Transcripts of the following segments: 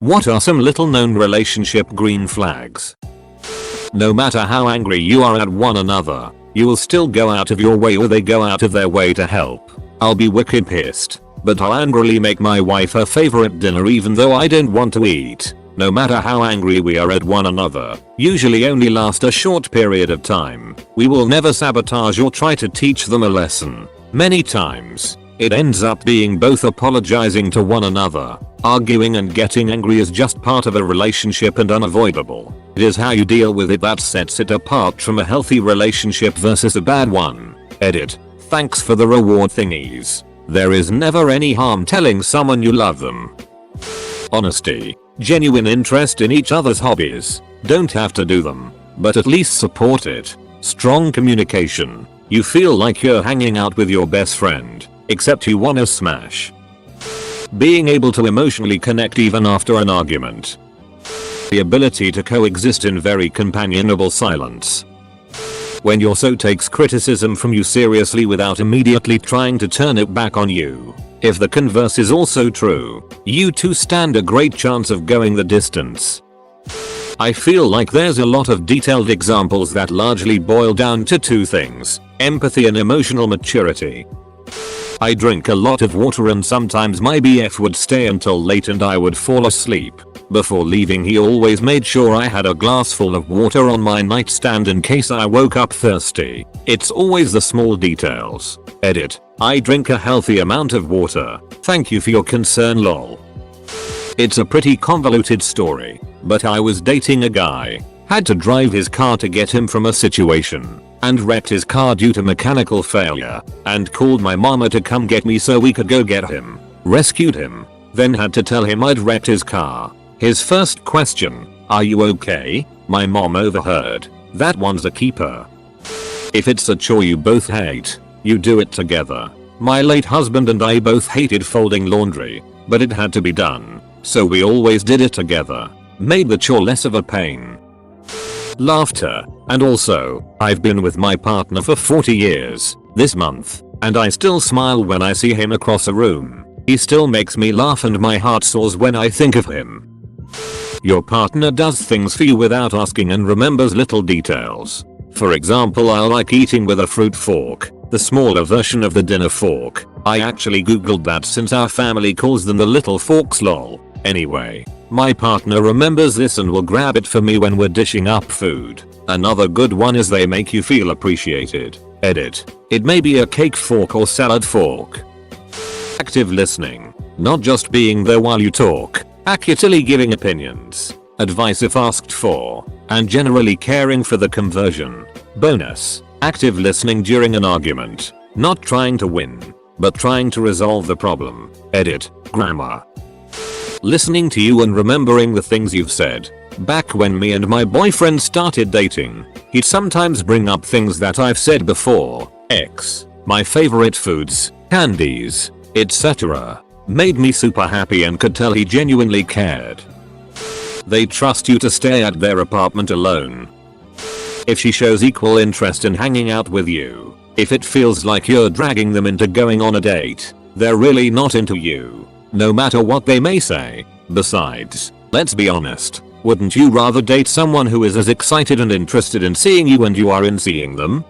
What are some little known relationship green flags? No matter how angry you are at one another, you will still go out of your way or they go out of their way to help. I'll be wicked pissed, but I'll angrily make my wife her favorite dinner even though I don't want to eat. No matter how angry we are at one another, usually only last a short period of time. We will never sabotage or try to teach them a lesson. Many times, it ends up being both apologizing to one another. Arguing and getting angry is just part of a relationship and unavoidable. It is how you deal with it that sets it apart from a healthy relationship versus a bad one. Edit. Thanks for the reward thingies. There is never any harm telling someone you love them. Honesty. Genuine interest in each other's hobbies. Don't have to do them, but at least support it. Strong communication. You feel like you're hanging out with your best friend, except you wanna smash. Being able to emotionally connect even after an argument. The ability to coexist in very companionable silence. When your so takes criticism from you seriously without immediately trying to turn it back on you. If the converse is also true, you two stand a great chance of going the distance. I feel like there's a lot of detailed examples that largely boil down to two things: empathy and emotional maturity. I drink a lot of water and sometimes my BF would stay until late and I would fall asleep. Before leaving he always made sure I had a glass full of water on my nightstand in case I woke up thirsty. It's always the small details. Edit. I drink a healthy amount of water. Thank you for your concern lol. It's a pretty convoluted story, but I was dating a guy. Had to drive his car to get him from a situation. And wrecked his car due to mechanical failure. And called my mama to come get me so we could go get him. Rescued him. Then had to tell him I'd wrecked his car. His first question, "Are you okay?" My mom overheard. That one's a keeper. If it's a chore you both hate, you do it together. My late husband and I both hated folding laundry, but it had to be done, so we always did it together. Made the chore less of a pain. Laughter. And also, I've been with my partner for 40 years this month, and I still smile when I see him across a room. He still makes me laugh and my heart soars when I think of him. Your partner does things for you without asking and remembers little details. For example, I like eating with a fruit fork, the smaller version of the dinner fork. I actually googled that since our family calls them the little forks lol. Anyway, my partner remembers this and will grab it for me when we're dishing up food. Another good one is they make you feel appreciated. Edit. It may be a cake fork or salad fork. Active listening. Not just being there while you talk. Accurately giving opinions, advice if asked for, and generally caring for the conversion. Bonus. Active listening during an argument. Not trying to win, but trying to resolve the problem. Edit. Grammar. Listening to you and remembering the things you've said. Back when me and my boyfriend started dating, he'd sometimes bring up things that I've said before. My favorite foods, candies, etc. Made me super happy and could tell he genuinely cared. They trust you to stay at their apartment alone. If she shows equal interest in hanging out with you, if it feels like you're dragging them into going on a date, they're really not into you, no matter what they may say. Besides, let's be honest, wouldn't you rather date someone who is as excited and interested in seeing you and you are in seeing them?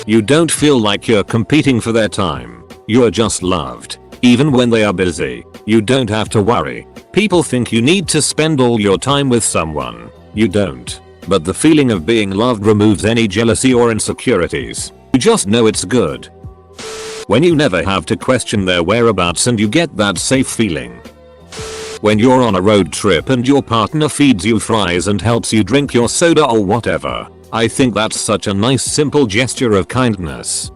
You don't feel like you're competing for their time, you're just loved. Even when they are busy, you don't have to worry. People think you need to spend all your time with someone. You don't. But the feeling of being loved removes any jealousy or insecurities. You just know it's good. When you never have to question their whereabouts and you get that safe feeling. When you're on a road trip and your partner feeds you fries and helps you drink your soda or whatever. I think that's such a nice simple gesture of kindness.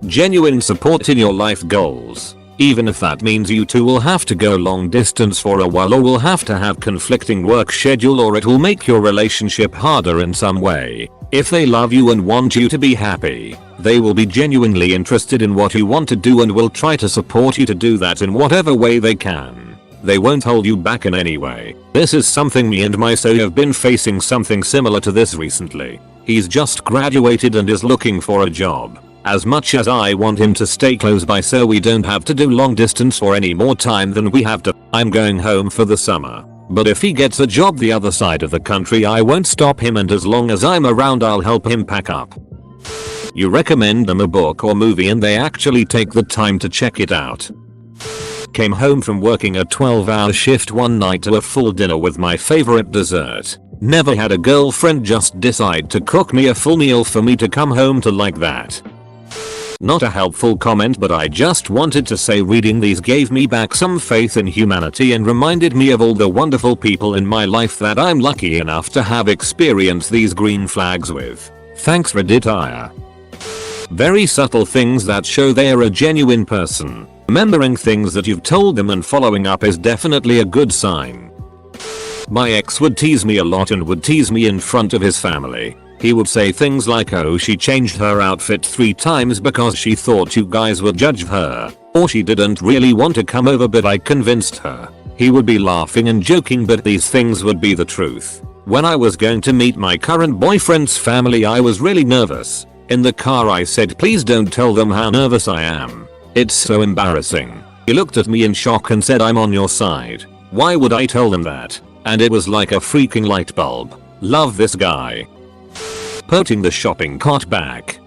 Genuine support in your life goals. Even if that means you two will have to go long distance for a while or will have to have conflicting work schedule or it will make your relationship harder in some way. If they love you and want you to be happy, they will be genuinely interested in what you want to do and will try to support you to do that in whatever way they can. They won't hold you back in any way. This is something me and my so have been facing something similar to this recently. He's just graduated and is looking for a job. As much as I want him to stay close by so we don't have to do long distance for any more time than we have to, I'm going home for the summer. But if he gets a job the other side of the country I won't stop him, and as long as I'm around I'll help him pack up. You recommend them a book or movie and they actually take the time to check it out. Came home from working a 12-hour shift one night to a full dinner with my favorite dessert. Never had a girlfriend just decide to cook me a full meal for me to come home to like that. Not a helpful comment, but I just wanted to say reading these gave me back some faith in humanity and reminded me of all the wonderful people in my life that I'm lucky enough to have experienced these green flags with. Thanks Reddit. Very subtle things that show they're a genuine person. Remembering things that you've told them and following up is definitely a good sign. My ex would tease me a lot and would tease me in front of his family. He would say things like, oh, she changed her outfit 3 times because she thought you guys would judge her, or she didn't really want to come over but I convinced her. He would be laughing and joking, but these things would be the truth. When I was going to meet my current boyfriend's family I was really nervous. In the car I said, please don't tell them how nervous I am. It's so embarrassing. He looked at me in shock and said, I'm on your side. Why would I tell them that? And it was like a freaking light bulb. Love this guy. Putting the shopping cart back.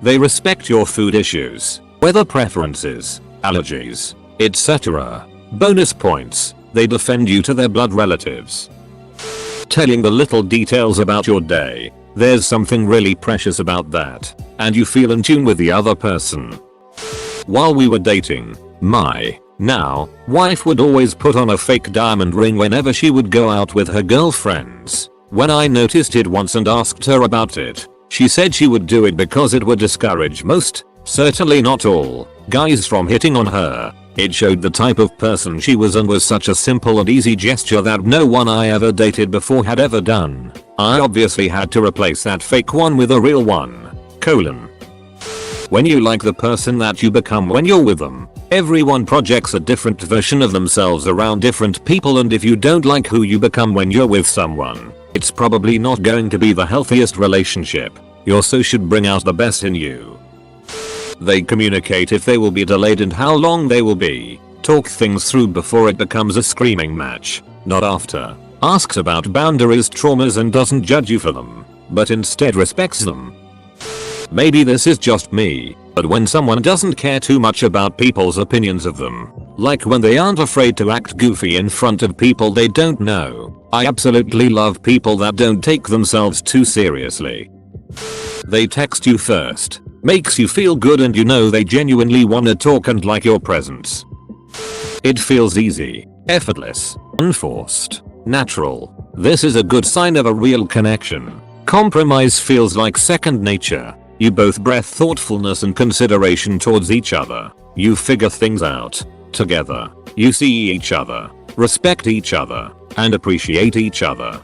They respect your food issues, weather preferences, allergies, etc. Bonus points. They defend you to their blood relatives. Telling the little details about your day. There's something really precious about that. And you feel in tune with the other person. While we were dating, my now wife would always put on a fake diamond ring whenever she would go out with her girlfriends. When I noticed it once and asked her about it, she said she would do it because it would discourage most, certainly not all, guys from hitting on her. It showed the type of person she was and was such a simple and easy gesture that no one I ever dated before had ever done. I obviously had to replace that fake one with a real one. When you like the person that you become when you're with them, everyone projects a different version of themselves around different people, and if you don't like who you become when you're with someone, it's probably not going to be the healthiest relationship. You also should bring out the best in you. They communicate if they will be delayed and how long they will be. Talk things through before it becomes a screaming match, not after. Asks about boundaries, traumas, and doesn't judge you for them, but instead respects them. Maybe this is just me, but when someone doesn't care too much about people's opinions of them, like when they aren't afraid to act goofy in front of people they don't know, I absolutely love people that don't take themselves too seriously. They text you first, makes you feel good, and you know they genuinely wanna talk and like your presence. It feels easy, effortless, unforced, natural. This is a good sign of a real connection. Compromise feels like second nature. You both breath thoughtfulness and consideration towards each other. You figure things out together. You see each other, respect each other, and appreciate each other.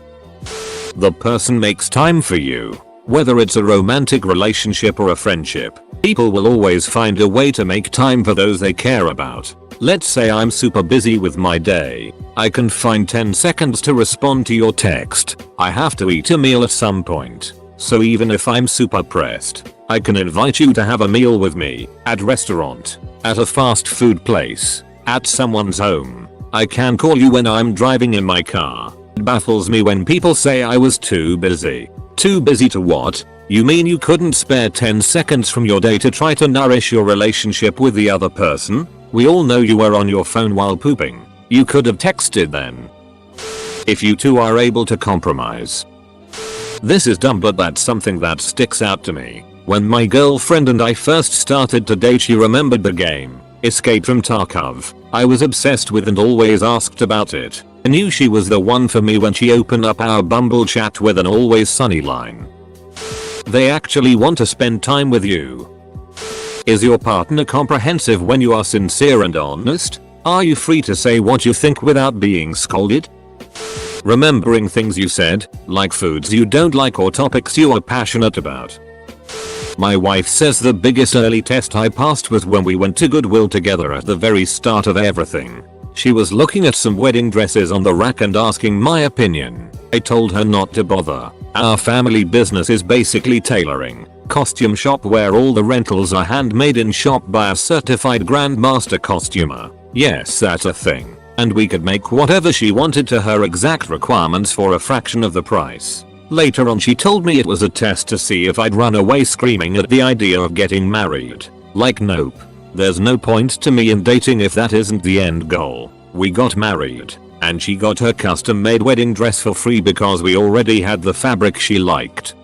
The person makes time for you. Whether it's a romantic relationship or a friendship, people will always find a way to make time for those they care about. Let's say I'm super busy with my day. I can find 10 seconds to respond to your text. I have to eat a meal at some point. So even if I'm super pressed, I can invite you to have a meal with me, at restaurant, at a fast food place, at someone's home. I can call you when I'm driving in my car. It baffles me when people say I was too busy. Too busy to what? You mean you couldn't spare 10 seconds from your day to try to nourish your relationship with the other person? We all know you were on your phone while pooping. You could have texted then. If you two are able to compromise. This is dumb, but that's something that sticks out to me. When my girlfriend and I first started to date, she remembered the game, Escape from Tarkov. I was obsessed with and always asked about it. I knew she was the one for me when she opened up our Bumble chat with an always sunny line. They actually want to spend time with you. Is your partner comprehensive when you are sincere and honest? Are you free to say what you think without being scolded? Remembering things you said, like foods you don't like or topics you are passionate about. My wife says the biggest early test I passed was when we went to Goodwill together at the very start of everything. She was looking at some wedding dresses on the rack and asking my opinion. I told her not to bother. Our family business is basically tailoring. Costume shop where all the rentals are handmade in shop by a certified grandmaster costumer. Yes, that's a thing. And we could make whatever she wanted to her exact requirements for a fraction of the price. Later on she told me it was a test to see if I'd run away screaming at the idea of getting married. Like nope. There's no point to me in dating if that isn't the end goal. We got married, and she got her custom made wedding dress for free because we already had the fabric she liked.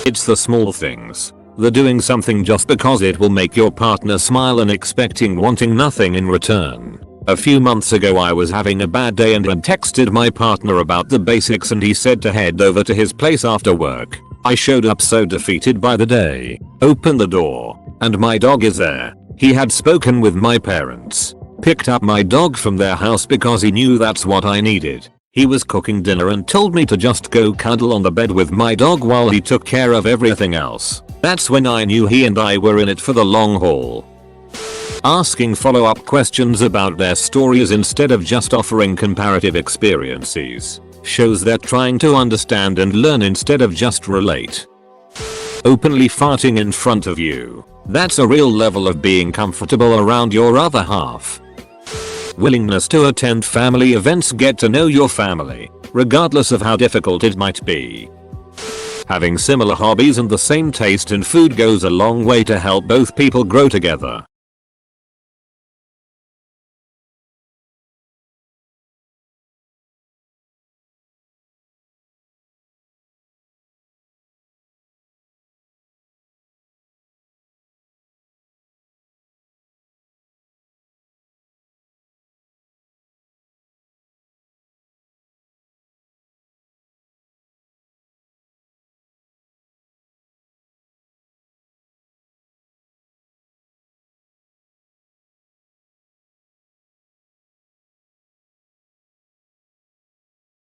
It's the small things. The doing something just because it will make your partner smile and wanting nothing in return. A few months ago I was having a bad day and had texted my partner about the basics and he said to head over to his place after work. I showed up so defeated by the day. Open the door, and my dog is there. He had spoken with my parents. Picked up my dog from their house because he knew that's what I needed. He was cooking dinner and told me to just go cuddle on the bed with my dog while he took care of everything else. That's when I knew he and I were in it for the long haul. Asking follow-up questions about their stories instead of just offering comparative experiences shows they're trying to understand and learn instead of just relate. Openly farting in front of you. That's a real level of being comfortable around your other half. Willingness to attend family events, get to know your family, regardless of how difficult it might be. Having similar hobbies and the same taste in food goes a long way to help both people grow together.